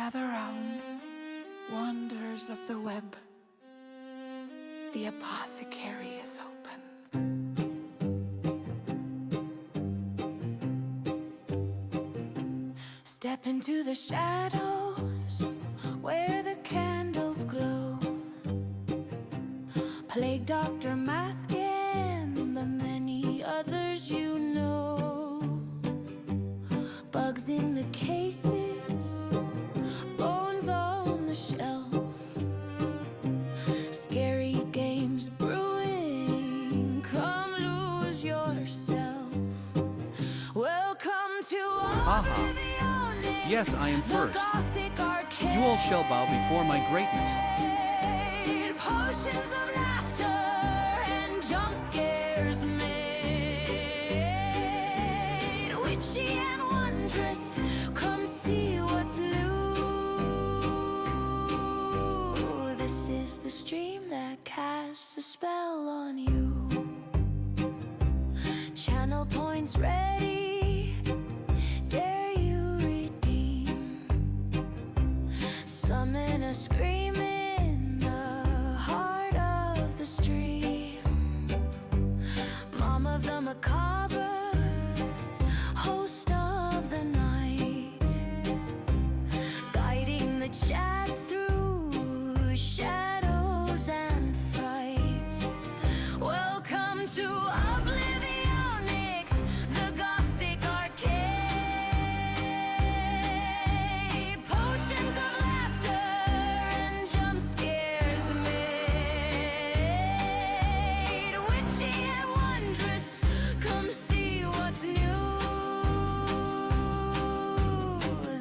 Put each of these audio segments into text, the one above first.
gather round, wanderers of the web. The apothecary is open. Step into the shadows where the candles glow. Plague Doctor Mask and the many others you know. Bugs in the cases, bones on the shelf. Scary games brewing, come lose yourself. Welcome to OblivyOnyx. Yes, I am first. You all shall bow before my greatness. Potions of laughter and jump scares made. Witchy and wondrous, come see what's new. This is the stream that casts a spell on you. Channel points ready, dare you redeem. Summon a scream in the heart of the stream. Mom of the macabre, host of the night, guiding the chat through shadows and fright. Welcome to OblivyOnyx, the gothic arcade. Potions of laughter and jump scares made. Witchy and wondrous, come see what's new.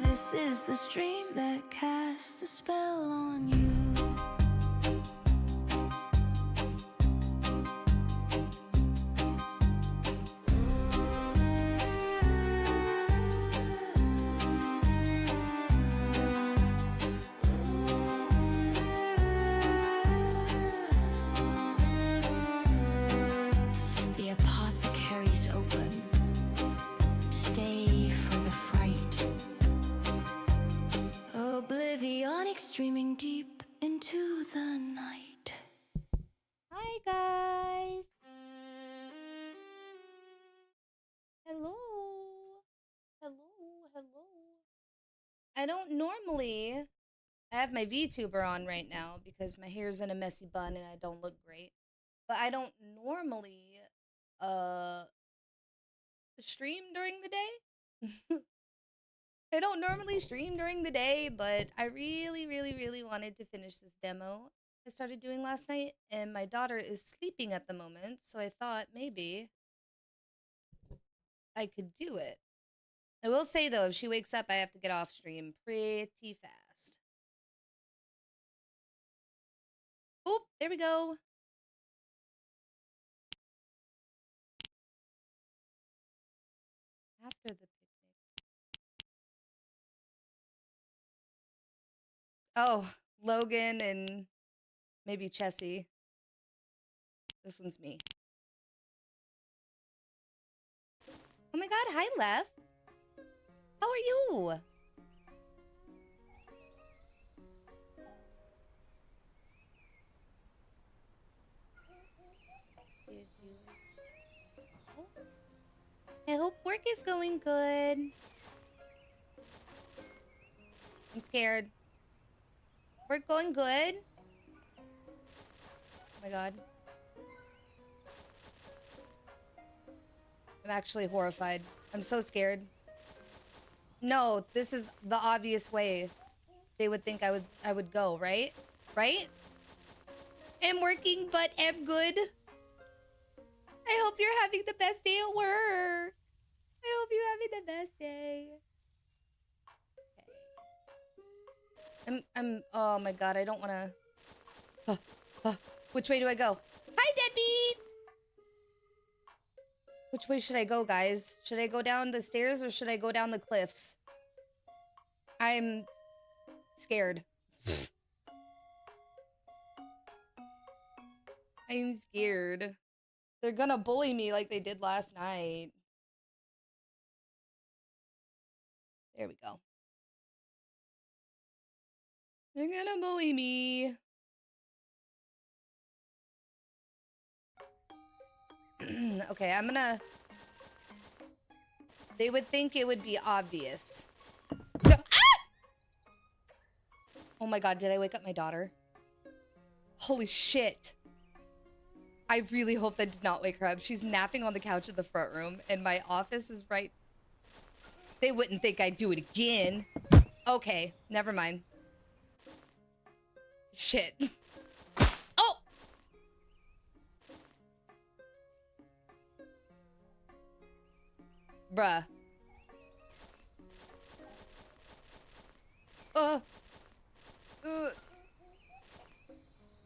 This is the stream that casts a spell on you. The apothecary's open. Stay for the fright. OblivyOnyx streaming deep into the night. Hi guys. Hello. Hello. I don't normally I have my VTuber on right now because my hair's in a messy bun and I don't look great. But I don't normally stream during the day. I don't normally stream during the day, but I really wanted to finish this demo I started doing last night, and my daughter is sleeping at the moment, so I thought maybe I could do it. I will say though, if she wakes up, I have to get off stream pretty fast. Oh, there we go. After the picnic. Oh, Logan and maybe Chessie. This one's me. Oh my god, hi Lef. How are you? I hope work is going good. I'm scared. Work going good? Oh my god. I'm actually horrified. I'm so scared. No, this is the obvious way they would think I would go, right? Right? I'm working, but I'm good. I hope you're having the best day at work. I hope you're having the best day. Okay. Oh my god, I don't want to. Which way do I go? Hi, Deadbeat! Which way should I go, guys? Should I go down the stairs or should I go down the cliffs? I'm scared. I'm scared. They're gonna bully me like they did last night. There we go. They're gonna bully me. Okay, I'm gonna... They would think it would be obvious. Ah! Oh my god, did I wake up my daughter? Holy shit. I really hope that did not wake her up. She's napping on the couch in the front room, and my office is right... They wouldn't think I'd do it again. Okay, never mind. Shit. Oh! Bruh.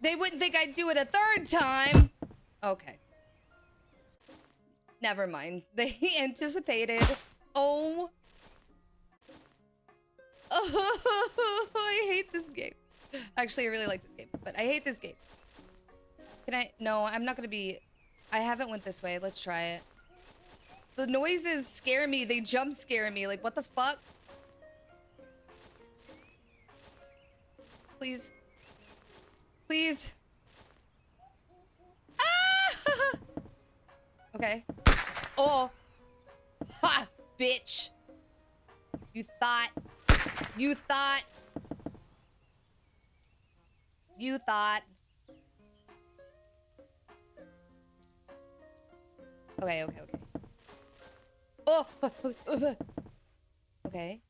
They wouldn't think I'd do it a third time. Okay. Never mind. They anticipated. Oh. Oh, I hate this game. Actually, I really like this game, but I hate this game. Can I? No, I'm not gonna be... I haven't went this way. Let's try it. The noises scare me. They jump scare me. Like, what the fuck? Please. Please. Ah! Okay. Oh. Ha! Bitch. You thought. You thought. You thought. Okay, okay, okay. Oh! Okay.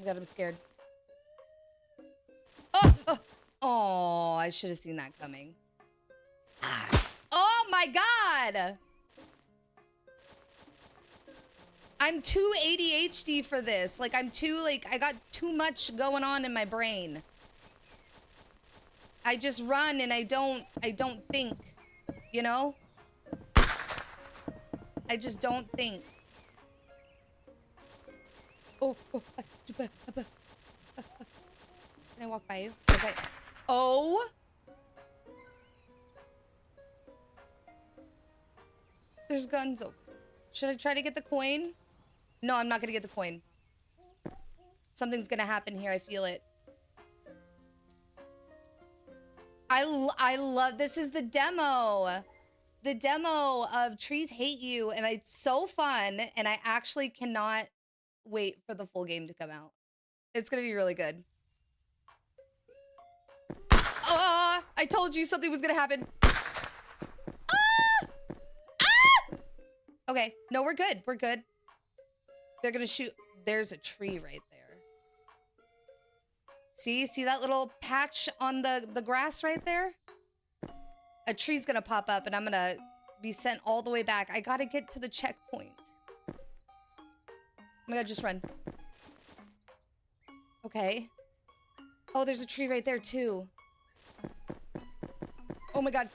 Oh god, I'm scared. Oh! Oh! Oh, I should have seen that coming. Ah. Oh my god! I'm too ADHD for this. Like, I'm too, like, I got too much going on in my brain. I just run and I don't think, you know? I just don't think. Oh, oh. Can I walk by you? Okay. Oh! There's guns over. Should I try to get the coin? No, I'm not gonna get the coin. Something's gonna happen here. I feel it. I love... This is the demo. The demo of Trees Hate You. And it's so fun. And I actually cannot wait for the full game to come out. It's gonna be really good. Ah! I told you something was gonna happen. Ah! Ah! Okay. No, we're good. We're good. They're gonna shoot. There's a tree right there. See that little patch on the grass right there? A tree's gonna pop up and I'm gonna be sent all the way back. I gotta get to the checkpoint. Oh my god, just run. Okay. Oh, there's a tree right there too. Oh my god.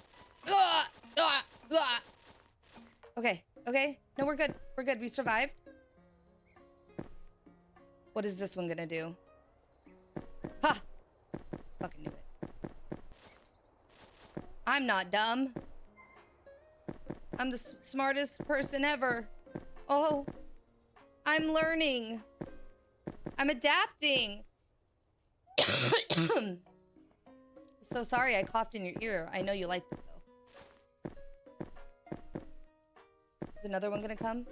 Ah! Ah! Ah! Okay, okay. No, we're good. We're good. We survived. What is this one gonna do? Ha! Fucking knew it. I'm not dumb. I'm the smartest person ever. Oh. I'm learning. I'm adapting. So sorry I coughed in your ear. I know you liked it though. Is another one gonna come?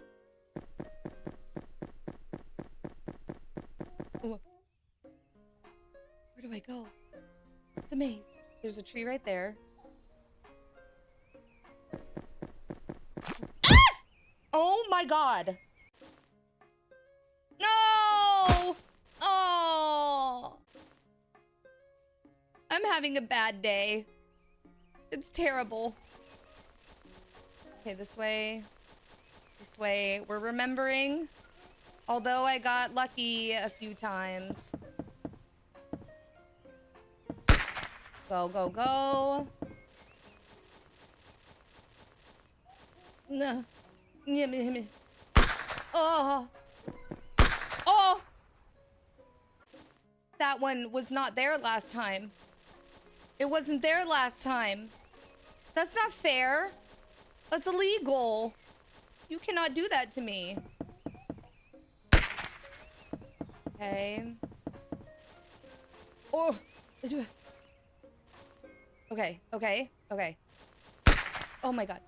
Oh. Where do I go? It's a maze. There's a tree right there. Ah! Oh my god. No! Oh! I'm having a bad day. It's terrible. Okay, this way. This way. We're remembering. Although I got lucky a few times. Go, go, go. No. Oh. Oh. That one was not there last time. It wasn't there last time. That's not fair. That's illegal. You cannot do that to me. Okay. Oh. Okay, okay, okay. Oh my god.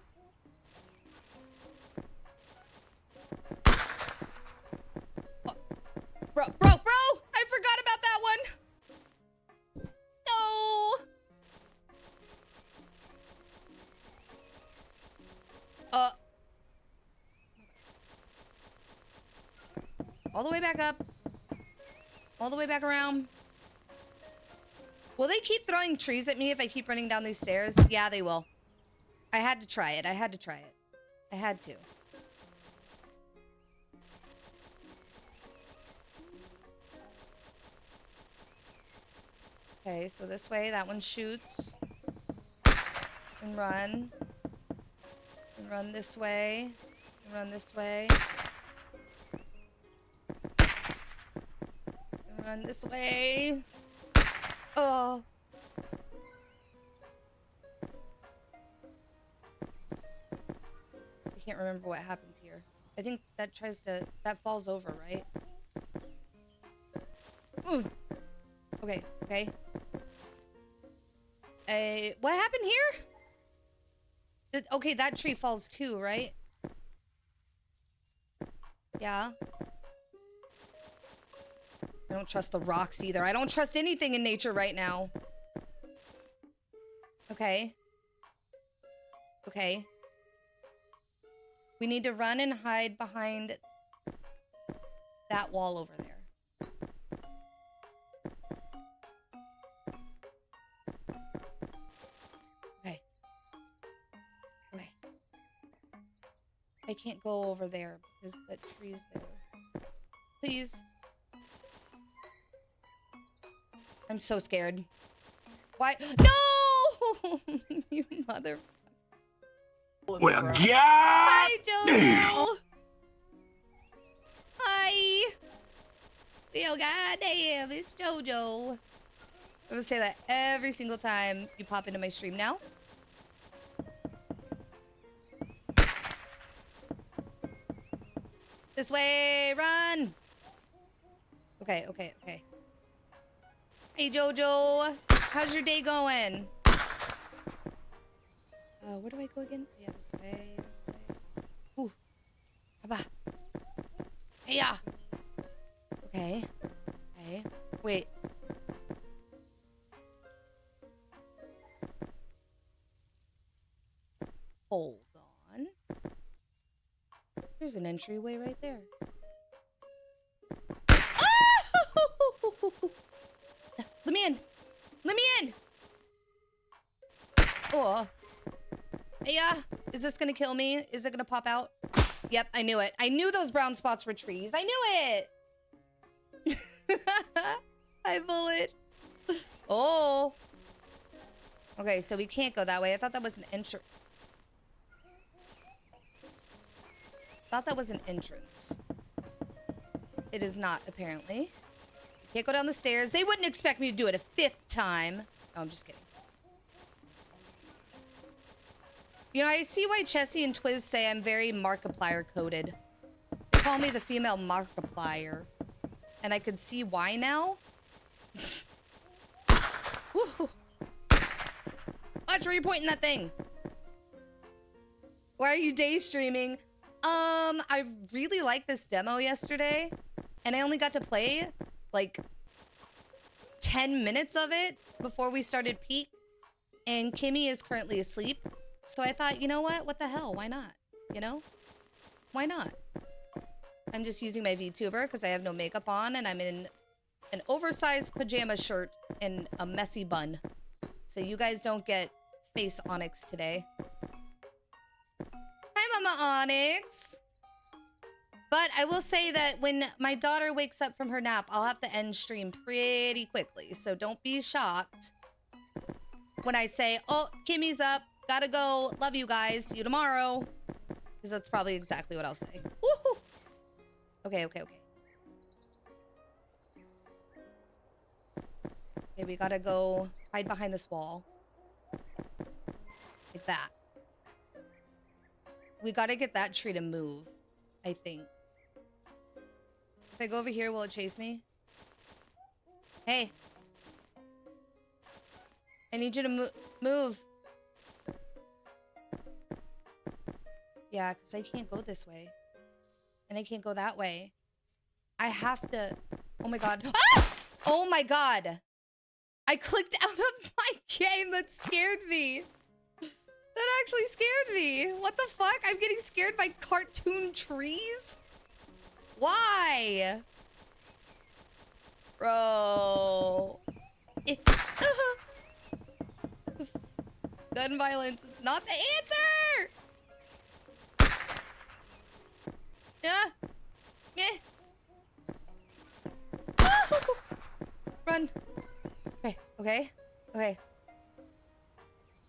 Oh. Bro, I forgot about that one. No. All the way back up. All the way back around. Will they keep throwing trees at me if I keep running down these stairs? Yeah, they will. I had to try it. I had to try it. I had to. Okay, so this way, that one shoots. And run. And run this way. And run this way. And run this way. Oh. I can't remember what happens here. I think that that falls over, right? Ooh. Okay, okay. What happened here? Okay, that tree falls too, right? Yeah. I don't trust the rocks either. I don't trust anything in nature right now. Okay. Okay. We need to run and hide behind that wall over there. Okay. Okay. I can't go over there because the tree's there. Please. I'm so scared. Why? No! You mother... Well, God! Hi, Jojo! Hi! Yo, goddamn, it's Jojo. I'm gonna say that every single time you pop into my stream now. This way, run! Okay, okay, okay. Hey, Jojo. How's your day going? Where do I go again? Yeah, this way, this way. Ooh. Haba. Hey-ya. Okay. Okay. Wait. Hold on. There's an entryway right there. Oh! Let me in. Let me in. Oh. Yeah. Is this gonna kill me? Is it gonna pop out? Yep, I knew it. I knew those brown spots were trees. I knew it. Hi, Bullet. Oh. Okay, so we can't go that way. I thought that was an entrance. Thought that was an entrance. It is not, apparently. Can't go down the stairs. They wouldn't expect me to do it a 5th time. No, I'm just kidding. You know, I see why Chessie and Twiz say I'm very Markiplier coded. They call me the female Markiplier. And I could see why now. Watch where you're pointing that thing. Why are you day streaming? I really liked this demo yesterday. And I only got to play like 10 minutes of it before we started peak. And Kimmy is currently asleep. So I thought, you know what? What the hell? Why not? You know? Why not? I'm just using my VTuber because I have no makeup on and I'm in an oversized pajama shirt and a messy bun. So you guys don't get face Onyx today. Hi, Mama Onyx. But I will say that when my daughter wakes up from her nap, I'll have to end stream pretty quickly. So don't be shocked when I say, oh, Kimmy's up. Gotta go. Love you guys. See you tomorrow. Because that's probably exactly what I'll say. Woohoo! Okay, okay, okay. Okay, we gotta go hide behind this wall. Like that. We gotta get that tree to move, I think. If I go over here, will it chase me? Hey. I need you to move. Yeah, because I can't go this way. And I can't go that way. I have to... Oh my god. Ah! Oh my god. I clicked out of my game. That scared me. That actually scared me. What the fuck? I'm getting scared by cartoon trees? Why? Bro. Gun violence, it's not the answer! Yeah. Oh! Run. Okay, okay, okay.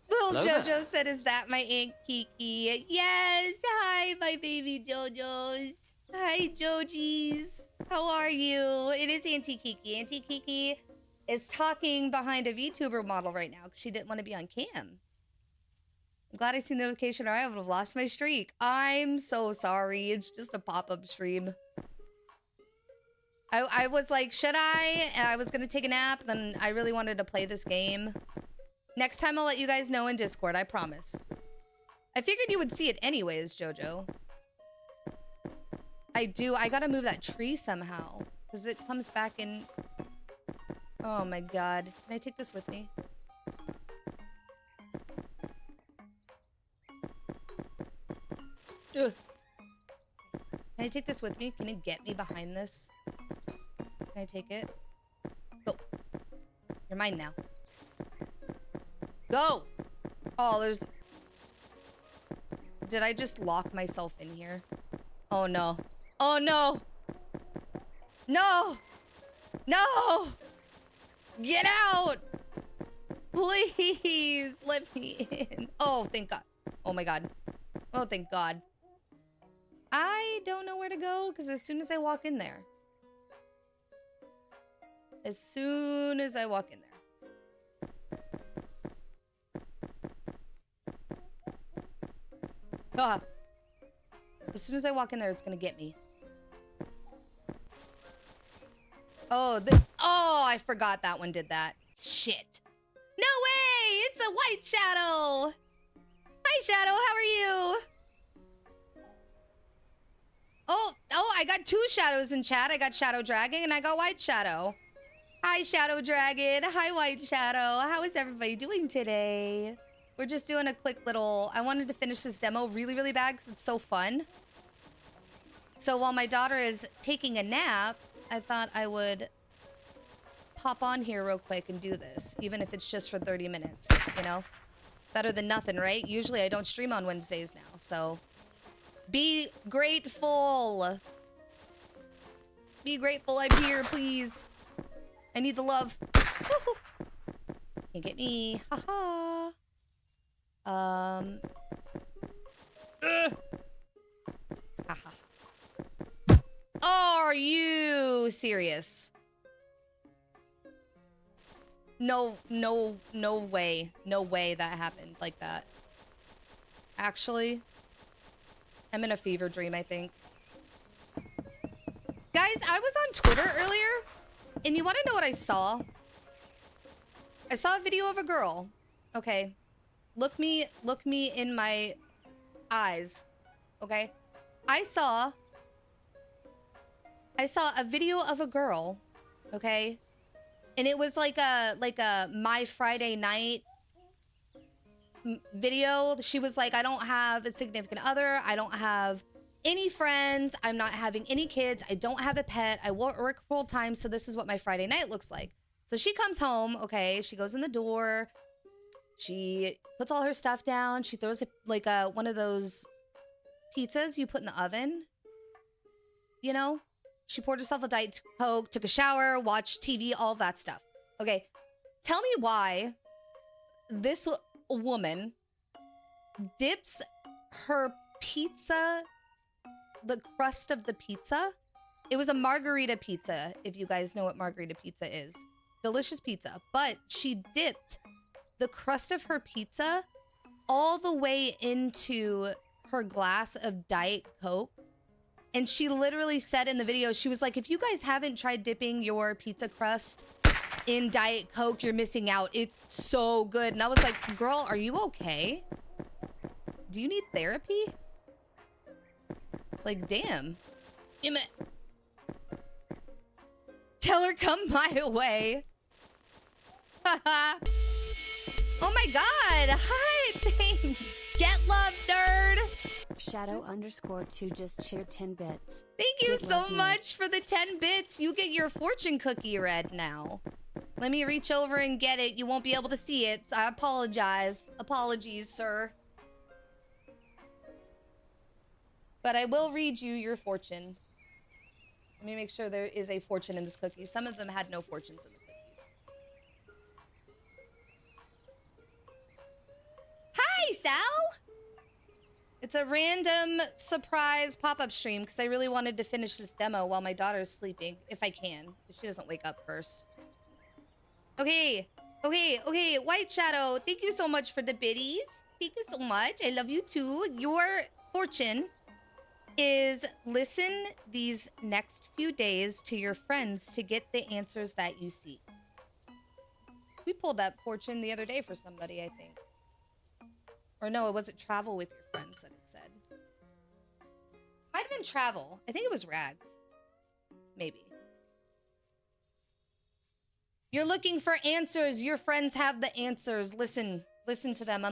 Little Hello Jojo there. said, is that my Aunt Kiki? Yes, hi, my baby Jojos. Hi, Jojies. How are you? It is Auntie Kiki. Auntie Kiki is talking behind a VTuber model right now because she didn't want to be on cam. I'm glad I seen the notification or I would have lost my streak. I'm so sorry. It's just a pop-up stream. I was like, should I? And I was going to take a nap. Then I really wanted to play this game. Next time I'll let you guys know in Discord. I promise. I figured you would see it anyways, Jojo. I do. I got to move that tree somehow. Because it comes back in... Oh my god. Can I take this with me? Ugh. Can I take this with me? Can you get me behind this? Can I take it? Go. You're mine now. Go! Oh, there's... Did I just lock myself in here? Oh no. Oh no! No! No! Get out! Please let me in. Oh, thank God. Oh my God. Oh, thank God. I don't know where to go because as soon as I walk in there. As soon as I walk in there. Ah. As soon as I walk in there, it's gonna get me. Oh, oh, I forgot that one did that. Shit. No way! It's a white shadow! Hi, Shadow, how are you? Oh, I got two shadows in chat. I got Shadow Dragon and I got White Shadow. Hi, Shadow Dragon. Hi, White Shadow. How is everybody doing today? We're just doing a quick little... I wanted to finish this demo really, really bad because it's so fun. So while my daughter is taking a nap, I thought I would pop on here real quick and do this, even if it's just for 30 minutes, you know? Better than nothing, right? Usually I don't stream on Wednesdays now, so... Be grateful. Be grateful I'm here, please. I need the love. Can't get me. Haha. Haha. Are you serious? No way. No way that happened like that. Actually, I'm in a fever dream, I think. Guys, I was on Twitter earlier, and you want to know what I saw? I saw a video of a girl. Okay. Look me in my eyes. Okay? I saw a video of a girl, okay? And it was like a My Friday Night video. She was like, I don't have a significant other. I don't have any friends. I'm not having any kids. I don't have a pet. I work full time. So this is what my Friday night looks like. So she comes home. Okay. She goes in the door. She puts all her stuff down. She throws like one of those pizzas you put in the oven. You know? She poured herself a Diet Coke, took a shower, watched TV, all that stuff. Okay. Tell me why this woman dips her pizza, the crust of the pizza. It was a margarita pizza, if you guys know what margarita pizza is. Delicious pizza. But she dipped the crust of her pizza all the way into her glass of Diet Coke. And she literally said in the video, she was like, if you guys haven't tried dipping your pizza crust in Diet Coke, you're missing out. It's so good. And I was like, girl, are you okay? Do you need therapy? Like, damn. Damn it. Tell her come my way. Oh my god. Hi, thanks. Get love, nerd. Shadow_2 just cheered 10 bits. Thank you Get so love, much for the 10 bits. You get your fortune cookie read now. Let me reach over and get it. You won't be able to see it. So I apologize. Apologies, sir. But I will read you your fortune. Let me make sure there is a fortune in this cookie. Some of them had no fortunes in the cookies. Hi, Sal! It's a random surprise pop-up stream because I really wanted to finish this demo while my daughter's sleeping, if I can. If she doesn't wake up first. Okay. White Shadow, thank you so much for the biddies. Thank you so much. I love you too. Your fortune is listen these next few days to your friends to get the answers that you seek. We pulled that fortune the other day for somebody, I think. Or no, it wasn't travel with your friends that it said. Might have been travel. I think it was Rags. Maybe. You're looking for answers. Your friends have the answers. Listen to them.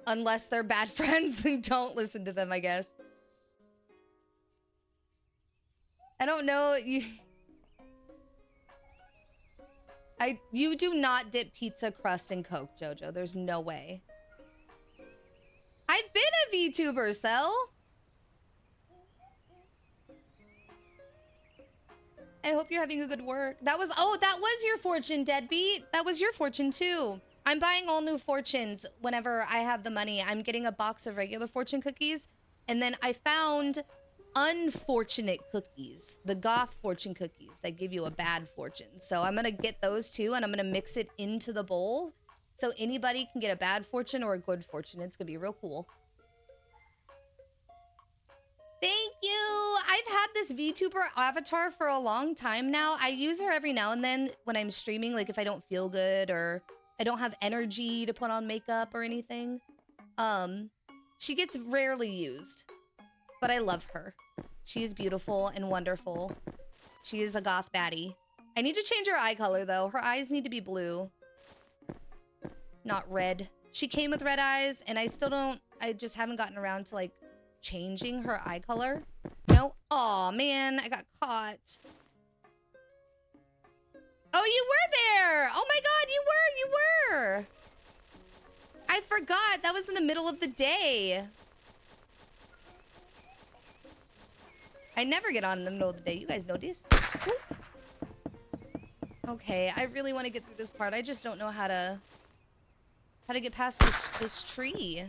Unless they're bad friends, then don't listen to them, I guess. I don't know. You do not dip pizza crust in Coke, Jojo. There's no way. I've been a VTuber, Cell. I hope you're having a good work. That was your fortune, Deadbeat. That was your fortune too. I'm buying all new fortunes whenever I have the money. I'm getting a box of regular fortune cookies. And then I found unfortunate cookies, the goth fortune cookies that give you a bad fortune. So I'm gonna get those too, and I'm gonna mix it into the bowl so anybody can get a bad fortune or a good fortune. It's gonna be real cool. Thank you. I've had this VTuber avatar for a long time now. I use her every now and then when I'm streaming, like if I don't feel good or I don't have energy to put on makeup or anything. She gets rarely used. But I love her. She is beautiful and wonderful. She is a goth baddie. I need to change her eye color, though. Her eyes need to be blue. Not red. She came with red eyes, and I just haven't gotten around to, like, changing her eye color. No? Aw, man, I got caught. Oh, you were there! Oh my god, you were! I forgot. That was in the middle of the day. I never get on in the middle of the day. You guys know this? Ooh. Okay, I really want to get through this part. I just don't know how to get past this tree.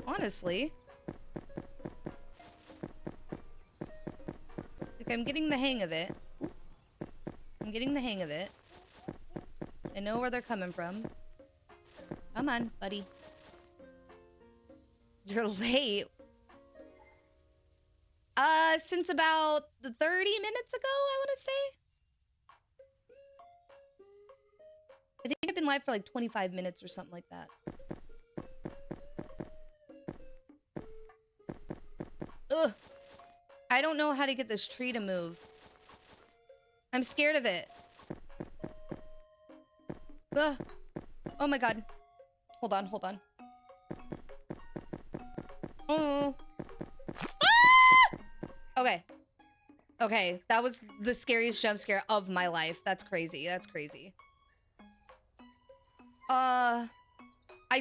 Honestly. Like, I'm getting the hang of it. I know where they're coming from. Come on, buddy. You're late. Since about 30 minutes ago, I want to say. I think I've been live for like 25 minutes or something like that. Ugh. I don't know how to get this tree to move. I'm scared of it. Ugh. Oh my god. Hold on. Oh. Okay, that was the scariest jump scare of my life. That's crazy. I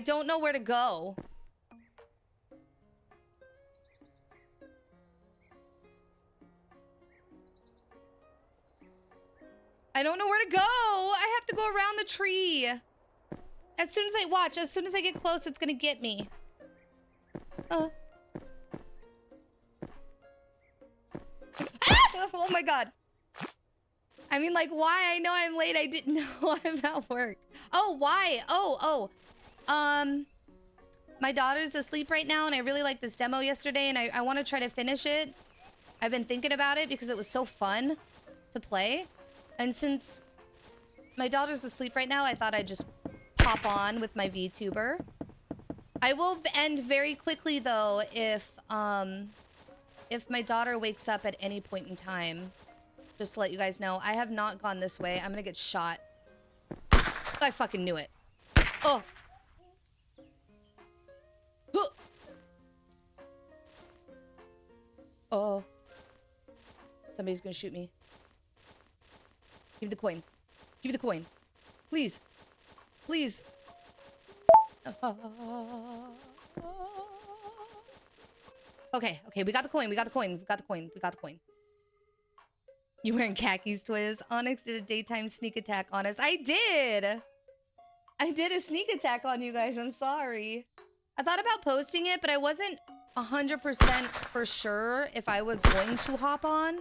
don't know where to go. I don't know where to go. I have to go around the tree. As soon as I get close, it's gonna get me. Oh my god. I mean, like, why? I know I'm late. I didn't know I'm at work. Oh, why? Oh. My daughter's asleep right now, and I really liked this demo yesterday, and I want to try to finish it. I've been thinking about it because it was so fun to play. And since my daughter's asleep right now, I thought I'd just pop on with my VTuber. I will end very quickly, though, if my daughter wakes up at any point in time. Just to let you guys know, I have not gone this way. I'm gonna get shot. I fucking knew it. Oh. Huh. Oh. Somebody's gonna shoot me. Give me the coin. Give me the coin. Please. Please. Okay, okay, we got the coin, we got the coin, we got the coin, we got the coin. You wearing khakis, Twiz? Onyx did a daytime sneak attack on us. I did! I did a sneak attack on you guys, I'm sorry. I thought about posting it, but I wasn't 100% for sure if I was going to hop on.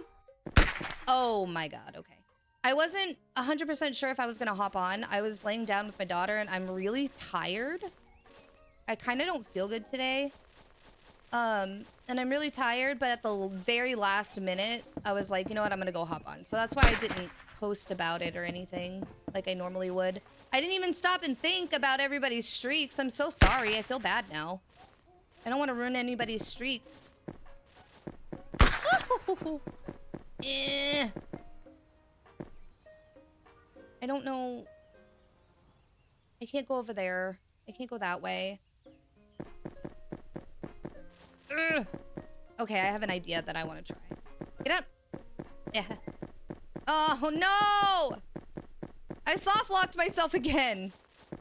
Oh my god, okay. I wasn't 100% sure if I was gonna hop on. I was laying down with my daughter and I'm really tired. I kind of don't feel good today. And I'm really tired, but at the very last minute, I was like, you know what, I'm gonna go hop on. So that's why I didn't post about it or anything like I normally would. I didn't even stop and think about everybody's streaks. I'm so sorry. I feel bad now. I don't want to ruin anybody's streaks. Eh. I don't know. I can't go over there. I can't go that way. Ugh. Okay, I have an idea that I want to try. Get up. Yeah. Oh, no! I soft-locked myself again.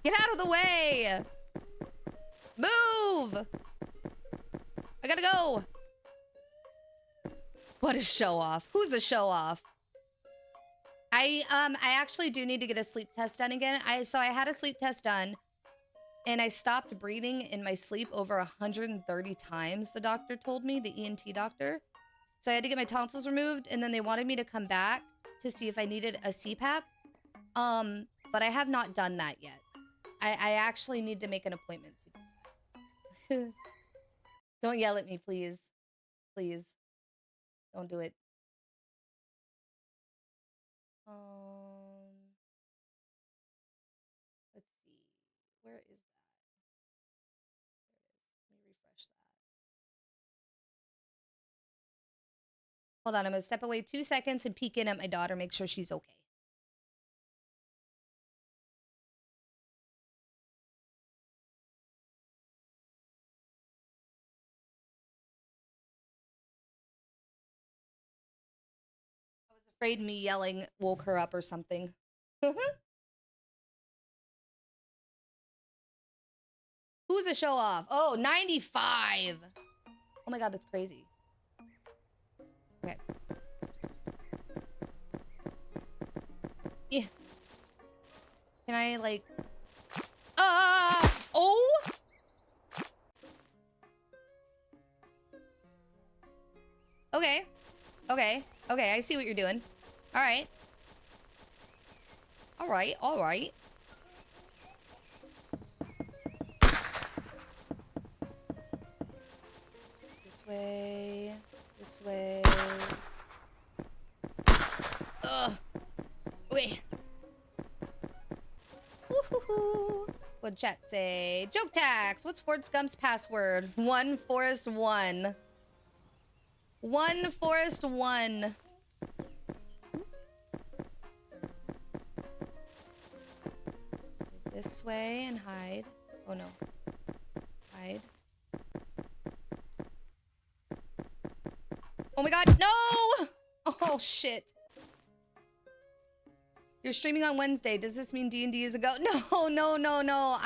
Get out of the way. Move. I gotta go. What a show-off. Who's a show-off? I actually do need to get a sleep test done again. So I had a sleep test done. And I stopped breathing in my sleep over 130 times, the doctor told me, the ENT doctor. So I had to get my tonsils removed, and then they wanted me to come back to see if I needed a CPAP. But I have not done that yet. I actually need to make an appointment to do that. Don't yell at me, please. Please. Don't do it. Let's see. Where is that? There it is. Let me refresh that. Hold on, I'm gonna step away 2 seconds and peek in at my daughter, make sure she's okay. I was afraid me yelling woke her up or something. Who's a show off? Oh, 95. Oh my god, that's crazy. Okay. Yeah. Can I like... Oh! Okay. Okay. Okay, I see what you're doing. Alright. Alright, alright. This way. This way. Ugh. Okay. Woohoo. What'd chat say? Joke tax. What's Ford Scump's password? 1 Forest 1. 1 Forest 1. This way and hide. Oh no. Hide. Oh my god, no! Oh shit. You're streaming on Wednesday. Does this mean D&D is a go? No, no, no, no.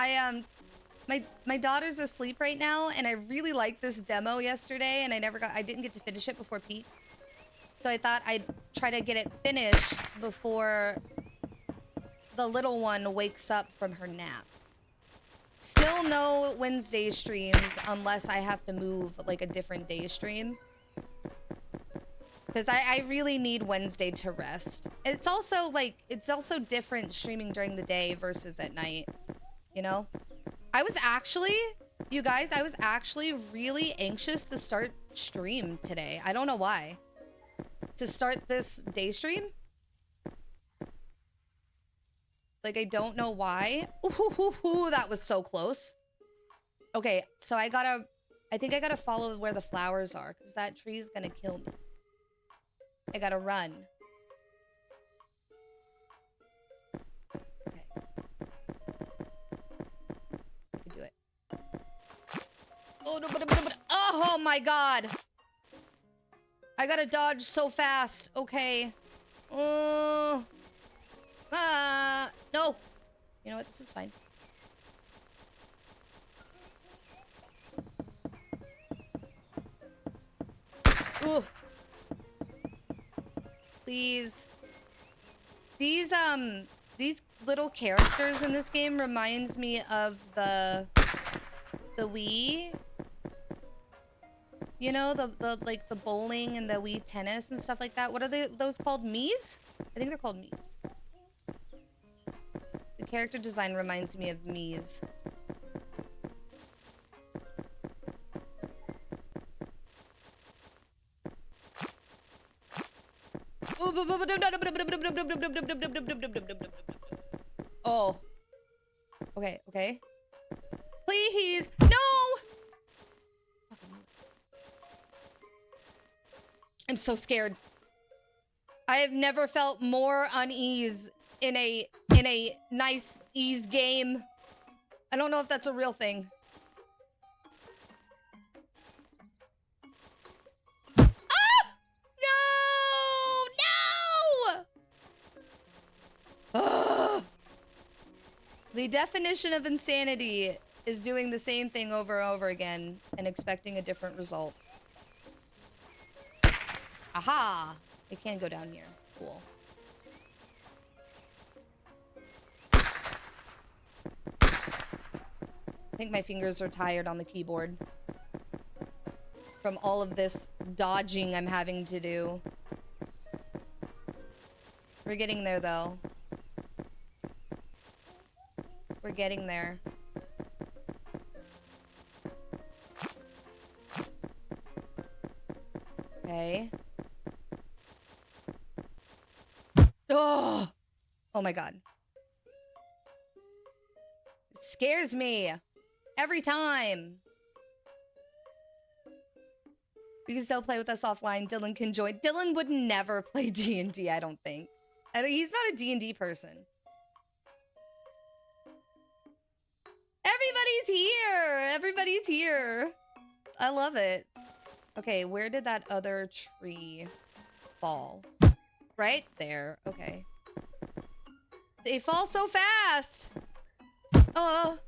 My daughter's asleep right now, and I really liked this demo yesterday, and I didn't get to finish it before Pete. So I thought I'd try to get it finished before the little one wakes up from her nap. Still no Wednesday streams unless I have to move like a different day stream. Because I really need Wednesday to rest. It's also like, it's also different streaming during the day versus at night, you know? I was actually, you guys, I was actually really anxious to start stream today. I don't know why. To start this day stream. Like, I don't know why. Ooh, that was so close. Okay, so I think I gotta follow where the flowers are, because that tree's gonna kill me. I gotta run. Okay. I can do it. Oh, no, oh my god! I gotta dodge so fast. Okay. No. You know what? This is fine. Ooh. Please. These little characters in this game reminds me of the Wii. You know, the like the bowling and the Wii tennis and stuff like that. What are those called? Mii's? I think they're called Mii's. The character design reminds me of Mii's. Oh. Okay, okay. Please! No! I'm so scared. I have never felt more unease in a nice ease game. I don't know if that's a real thing. Ah! No! No! Ugh. The definition of insanity is doing the same thing over and over again and expecting a different result. Aha! I can go down here. Cool. I think my fingers are tired on the keyboard from all of this dodging I'm having to do. We're getting there, though. We're getting there. Okay. Oh! Oh my god. It scares me. Every time. You can still play with us offline. Dylan can join. Dylan would never play D&D, I don't think. He's not a D&D person. Everybody's here! Everybody's here. I love it. Okay, where did that other tree fall? Right there. Okay. They fall so fast! Oh!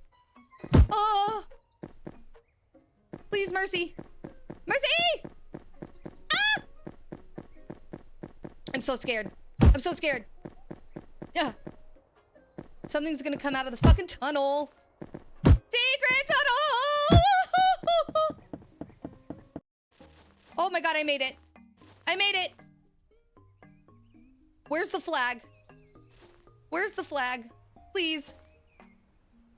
Please, mercy! Mercy! Ah! I'm so scared. I'm so scared. Yeah. Something's gonna come out of the fucking tunnel. Secret tunnel! Oh my god, I made it. I made it. Where's the flag? Where's the flag? Please.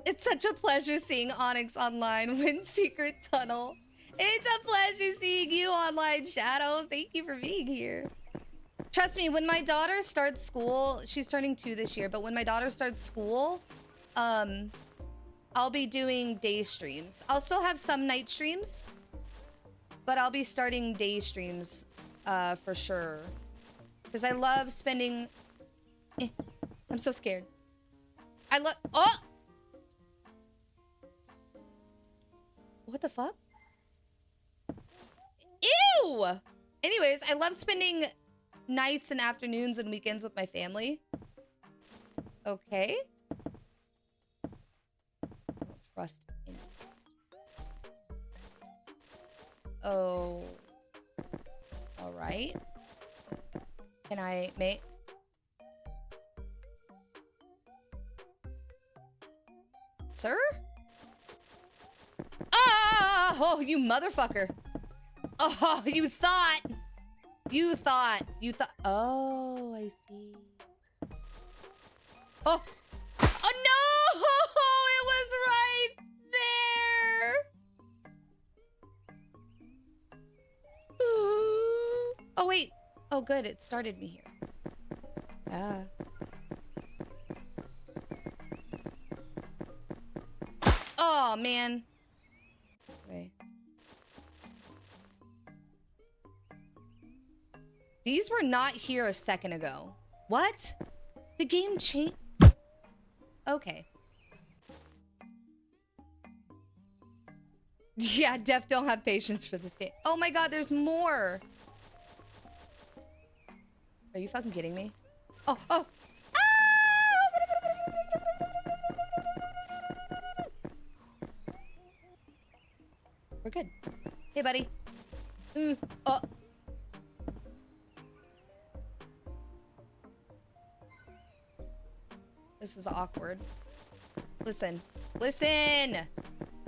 It's such a pleasure seeing Onyx online win Secret Tunnel. It's a pleasure seeing you online, Shadow. Thank you for being here. Trust me, when my daughter starts school, she's turning 2 this year, but when my daughter starts school, I'll be doing day streams. I'll still have some night streams, but I'll be starting day streams for sure. Because I love spending... I'm so scared. Oh! What the fuck? Ew! Anyways, I love spending nights and afternoons and weekends with my family. Okay. I don't trust anyone. Oh. Alright. Can I make... Sir? Ah! Oh, you motherfucker. Oh, you thought. Oh, I see. Oh. Oh, no! It was right Oh, good. It started me here. Ah. Oh, man. Wait. These were not here a second ago. What? The game changed? Okay. Yeah, Def don't have patience for this game. Oh my god, there's more. Are you fucking kidding me? Oh, oh. Ah! We're good. Hey, buddy. Oh. This is awkward. Listen. Listen!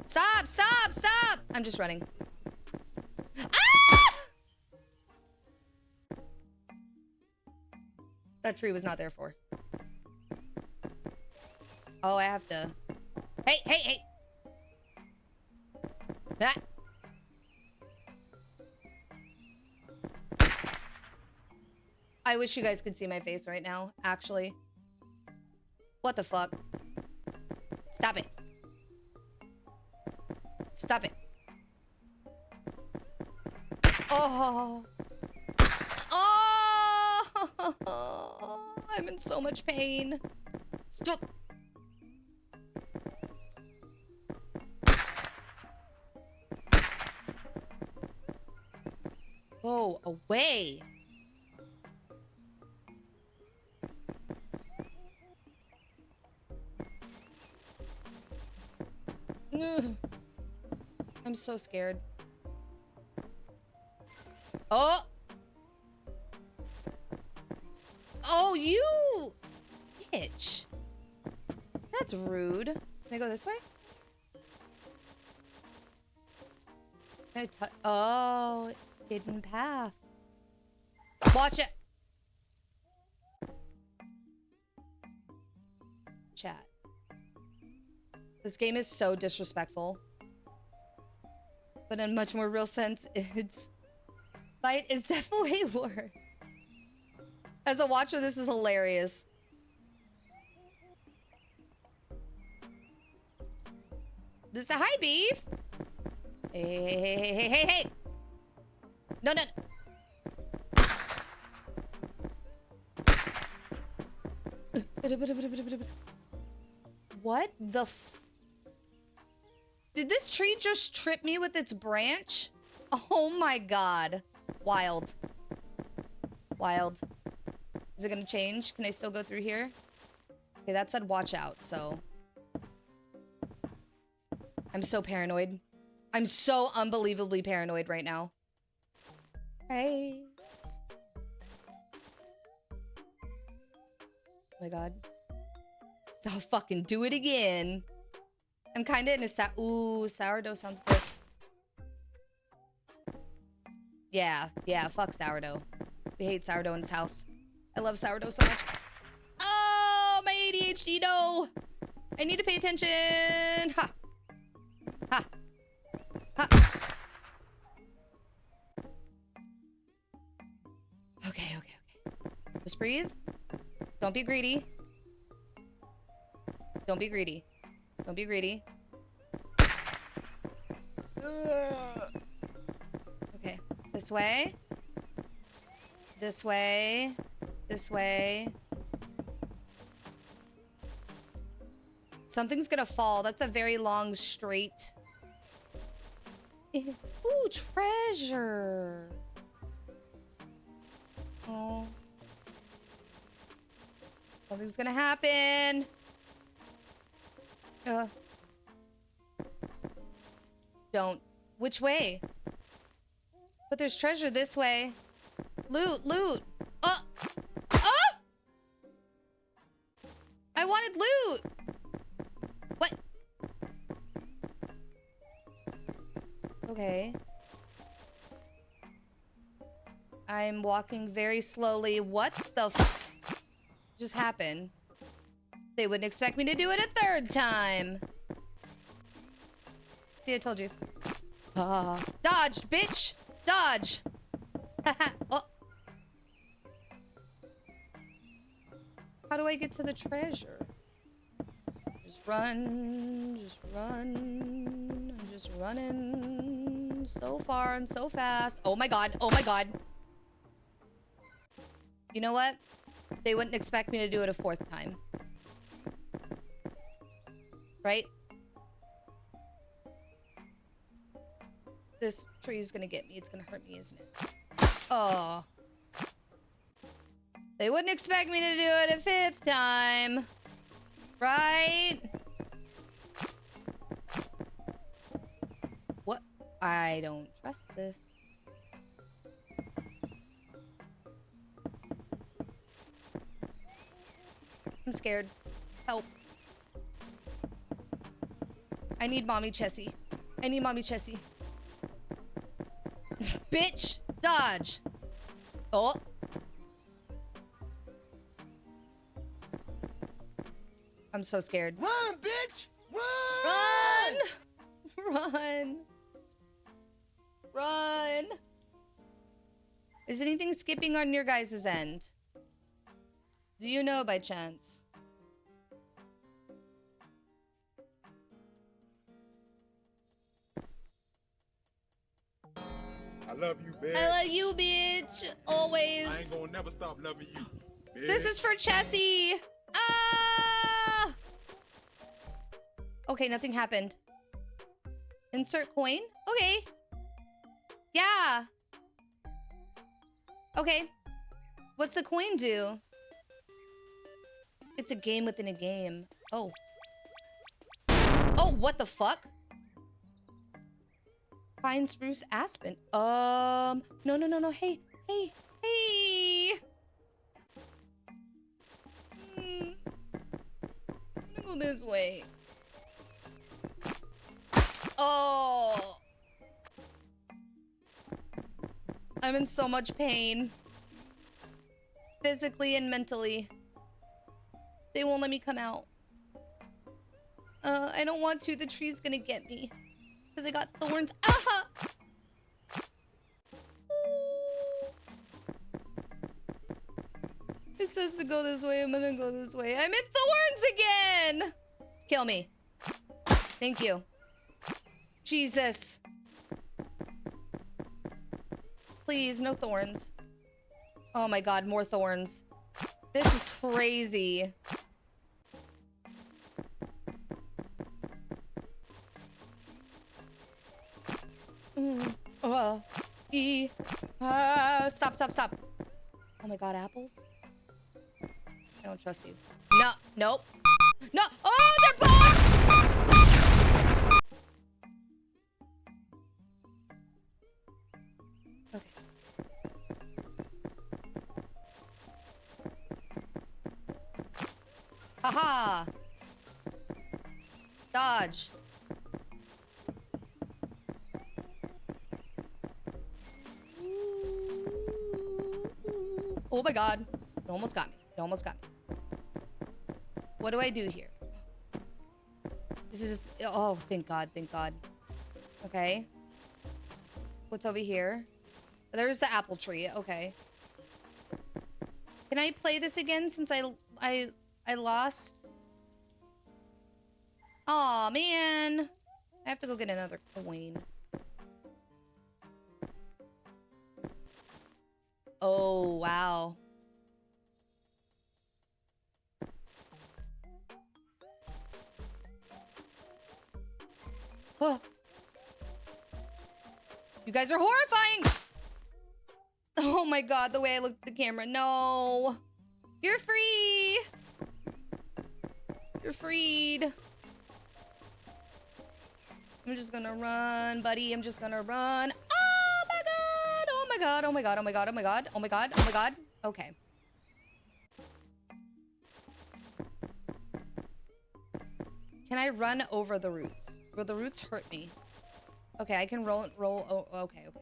Stop! Stop! Stop! I'm just running. Ah! That tree was not there for. Oh, I have to... Hey, hey, hey! Ah. I wish you guys could see my face right now, actually. What the fuck? Stop it. Stop it. Oh. Oh. I'm in so much pain. Stop. Oh, away. Ugh. I'm so scared. Oh! Oh, you! Bitch. That's rude. Can I go this way? Can I touch? Oh, hidden path. Watch it! Chat. This game is so disrespectful. But in a much more real sense, it's... Fight is definitely worse. As a watcher, this is hilarious. This is a hi, beef. Hey, hey, hey, hey, hey, hey, hey. No, no. What the f... Did this tree just trip me with its branch? Oh my god. Wild. Wild. Is it gonna change? Can I still go through here? Okay, that said watch out, so... I'm so paranoid. I'm so unbelievably paranoid right now. Hey. Oh my god. So I'll fucking do it again. I'm kinda in a ooh, sourdough sounds good. Yeah, yeah, fuck sourdough. We hate sourdough in this house. I love sourdough so much. Oh, my ADHD, no! I need to pay attention! Ha! Ha! Ha! Okay, okay, okay. Just breathe. Don't be greedy. Don't be greedy. Don't be greedy. Okay. This way. This way. This way. Something's gonna fall. That's a very long straight. Ooh, treasure. Oh. Something's gonna happen. Don't. Which way? But there's treasure this way. Loot, loot. Oh! Oh! I wanted loot! What? Okay. I'm walking very slowly. What the f- just happened? They wouldn't expect me to do it a third time. See, I told you. Dodged, bitch! Dodge! Oh. How do I get to the treasure? Just run, just run. I'm just running so far and so fast. Oh my god, oh my god. You know what? They wouldn't expect me to do it a 4th time. Right? This tree is gonna get me. It's gonna hurt me, isn't it? Oh. They wouldn't expect me to do it a 5th time. Right? What? I don't trust this. I'm scared. Help. I need mommy Chessie. I need mommy Chessie. Bitch! Dodge! Oh. I'm so scared. Run, bitch! Run! Run! Run! Run! Is anything skipping on your guys' end? Do you know by chance? I love you, bitch. I love you, bitch. Always. I ain't gonna never stop loving you, bitch. This is for Chessie. Ah! Okay, nothing happened. Insert coin? Okay. Yeah. Okay. What's the coin do? It's a game within a game. Oh. Oh, what the fuck? Pine, spruce, aspen. No, no, no, no. Hey, hey, hey. I'm gonna go this way. Oh. I'm in so much pain. Physically and mentally. They won't let me come out. I don't want to. The tree's gonna get me. Because I got thorns. Ah! It says to go this way. I'm gonna go this way. I'm in thorns again! Kill me. Thank you. Jesus. Please, no thorns. Oh my god, more thorns. This is crazy. Stop, stop, stop. Oh my god, apples? I don't trust you. No, nope. No! Oh, they're bots! Okay. Haha! Dodge. Oh my god. It almost got me. It almost got me. What do I do here? This is just... Oh, thank god. Thank god. Okay. What's over here? There's the apple tree. Okay. Can I play this again since I lost? Aw, man. I have to go get another coin. Oh, wow. Oh. You guys are horrifying! Oh my god, the way I looked at the camera. No. You're free. You're freed. I'm just gonna run, buddy. I'm just gonna run. Oh my god! Oh my god! Oh my god! Oh my god! Oh my god! Oh my god! Oh my god! Okay. Can I run over the roots? Will the roots hurt me? Okay, I can roll. Oh, okay, okay.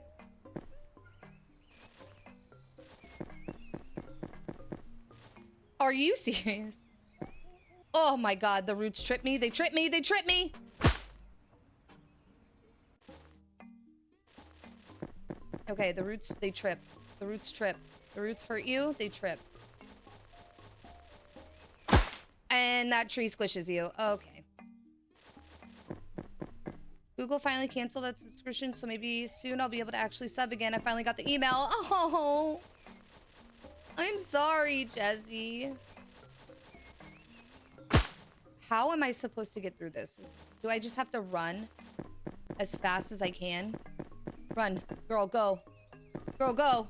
Are you serious? Oh my god, the roots trip me. They trip me. They trip me. Okay, the roots, they trip. The roots trip. The roots hurt you. They trip. And that tree squishes you. Okay. Google finally canceled that subscription, so maybe soon I'll be able to actually sub again. I finally got the email. Oh, I'm sorry, Jesse. How am I supposed to get through this? Do I just have to run as fast as I can? Run. Girl, go. Girl, go.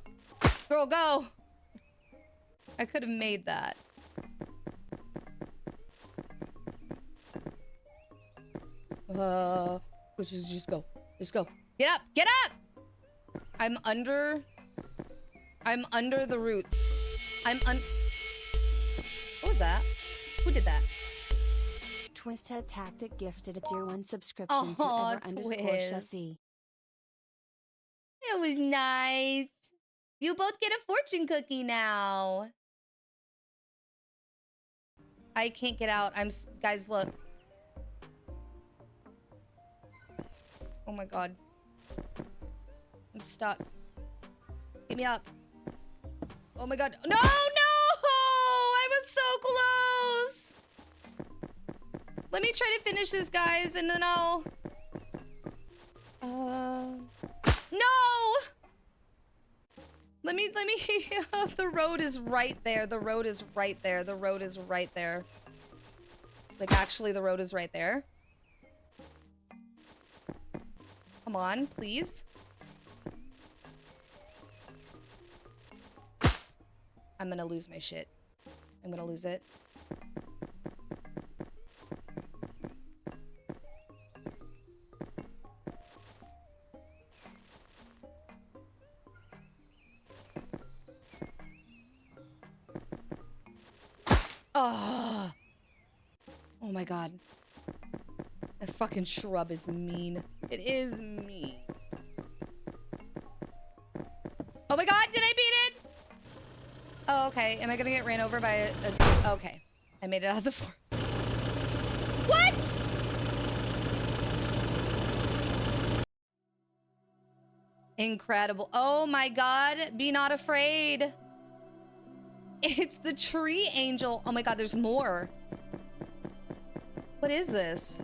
Girl, go. I could have made that. Let's just go. Just go. Get up. Get up. I'm under the roots. What was that? Who did that? twiztedtactic gifted a tier 1 subscription to Oh, ever_chassis. It was nice. You both get a fortune cookie now. I can't get out. Guys, look. Oh my god. I'm stuck. Get me up. Oh my god. No, no! I was so close. Let me try to finish this, guys, and then I'll... No! Let me... The road is right there. The road is right there. The road is right there. Like, actually, the road is right there. Come on, please. I'm gonna lose my shit. I'm gonna lose it. Oh. Oh my god. That fucking shrub is mean. It is mean. Oh my god, did I beat it? Oh, okay. Am I gonna get ran over by a... Okay. I made it out of the forest. What? Incredible. Oh my god. Be not afraid. It's the tree angel. Oh my god, there's more. What is this?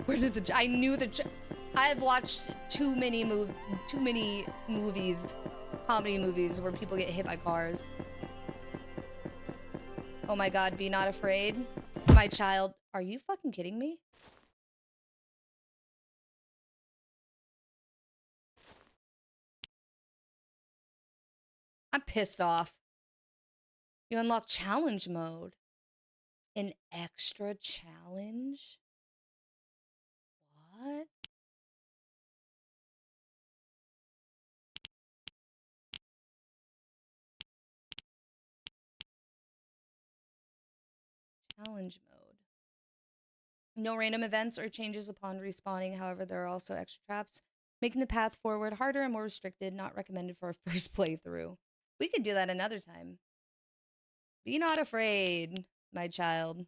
Where did the... I knew the... I've watched too many movies, comedy movies, where people get hit by cars. Oh my god, be not afraid. My child. Are you fucking kidding me? I'm pissed off. You unlock challenge mode. An extra challenge? What? Challenge mode. No random events or changes upon respawning. However, there are also extra traps, making the path forward harder and more restricted. Not recommended for a first playthrough. We could do that another time. Be not afraid, my child.